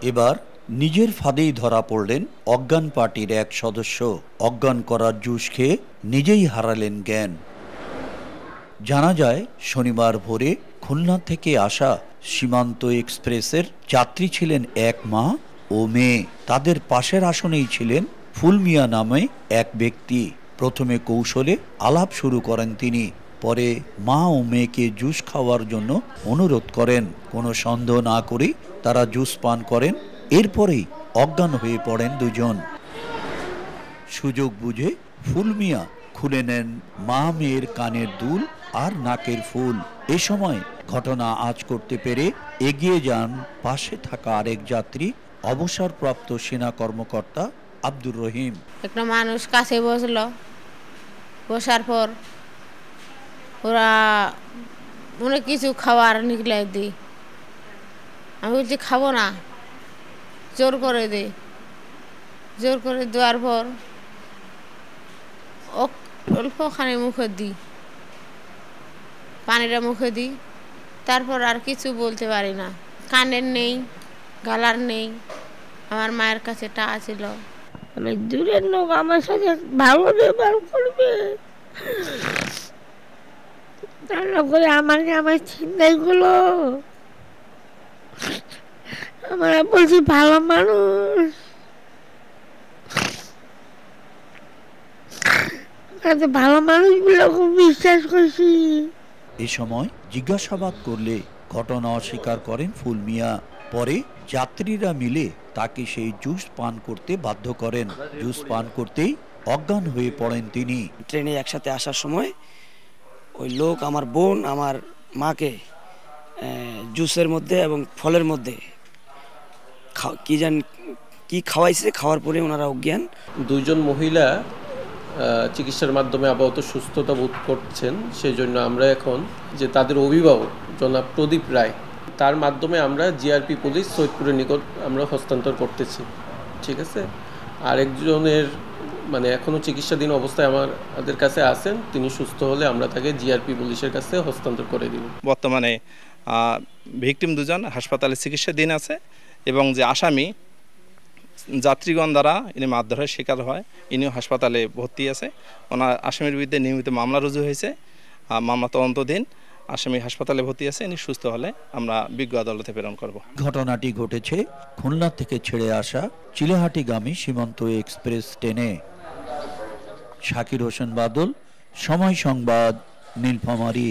এবার নিজের ফাঁদেই ধরা পড়লেন অজ্ঞান পার্টির এক সদস্য। অজ্ঞান করার জুস খেয়ে নিজেই হারালেন জ্ঞান। জানা যায়, শনিবার ভোরে খুলনা থেকে আসা সীমান্ত এক্সপ্রেসের যাত্রী ছিলেন এক মা ও মেয়ে। তাদের পাশের আসনেই ছিলেন ফুল মিয়া নামে এক ব্যক্তি। প্রথমে কৌশলে আলাপ শুরু করেন তিনি, পরে মা ও মেয়েকে জুস খাওয়ার জন্য অনুরোধ করেন। কোনো সন্দেহ না করেই তারা জুস পান করেন। এরপরেই অজ্ঞান হয়ে পড়েন দুজন। সুযোগ বুঝে ফুল মিয়া খুলে নেন মা মেয়ের কানের দুল আর নাকের ফুল। এ সময় ঘটনা আঁচ করতে পেরে এগিয়ে যান পাশে থাকা আরেক যাত্রী, অবসরপ্রাপ্ত সেনা কর্মকর্তা আব্দুর রহিম। একটা মানুষ কাছে বসলো, বসার পর ওরা অনেক কিছু খাবার নিকলে দিই। আমি বলছি খাবো না, জোর করে দিই। জোর করে দেওয়ার পর অল্পখানি মুখে দিই, পানিটা মুখে দিই। তারপর আর কিছু বলতে পারি না, কানের নেই, গালার নেই। আমার মায়ের কাছে টাকা ছিল। অনেক দূরের লোক আমার সাথে ভালো ব্যবহার করবে, করে আমাকে আমার চিন্তাগুলো আমরা বলছি ভালো মানুষ, ভালো মানুষগুলো খুব বিশ্বাস করছি। এ সময় জিজ্ঞাসাবাদ করলে ঘটনা অস্বীকার করেন ফুল মিয়া। পরে যাত্রীরা মিলে তাকে সেই জুস পান করতে বাধ্য করেন। জুস পান করতেই অজ্ঞান হয়ে পড়েন তিনি। ট্রেনে একসাথে আসার সময় ওই লোক আমার বোন আমার মাকে জুসের মধ্যে এবং ফলের মধ্যে কি খাওয়াইছে, খাওয়ার পরে ওনারা অজ্ঞান। দুইজন মহিলা চিকিৎসার মাধ্যমে আপাতত সুস্থতা বোধ করছেন। সেই জন্য আমরা এখন যে তাদের অভিভাবক জনাব প্রদীপ রায়, তার মাধ্যমে আমরা জিআরপি পুলিশ সৈয়দপুরের নিকট আমরা হস্তান্তর করতেছি। ঠিক আছে, আরেকজনের মানে এখনও চিকিৎসাধীন অবস্থায় আমাদের কাছে আছেন। তিনি সুস্থ হলে আমরা তাকে জিআরপি পুলিশের কাছে হস্তান্তর করে দিব। বর্তমানে ভিকটিম দুজন হাসপাতালে চিকিৎসাধীন আছে এবং যে আসামি যাত্রীগণ দ্বারা ইনি মারধরের শিকার হয়, ইনিও হাসপাতালে ভর্তি আছে। ওনার আসামির বিরুদ্ধে নিয়মিত মামলা রুজু হয়েছে, মামলা তদন্তাধীন। আসামি হাসপাতালে ভর্তি আছে, ইনি সুস্থ হলে আমরা বিজ্ঞ আদালতে প্রেরণ করব। ঘটনাটি ঘটেছে খুলনা থেকে ছেড়ে আসা চিলাহাটিগামী সীমান্ত এক্সপ্রেস ট্রেনে। শাকির হোসেন বাদল, সময় সংবাদ, নীলফামারী।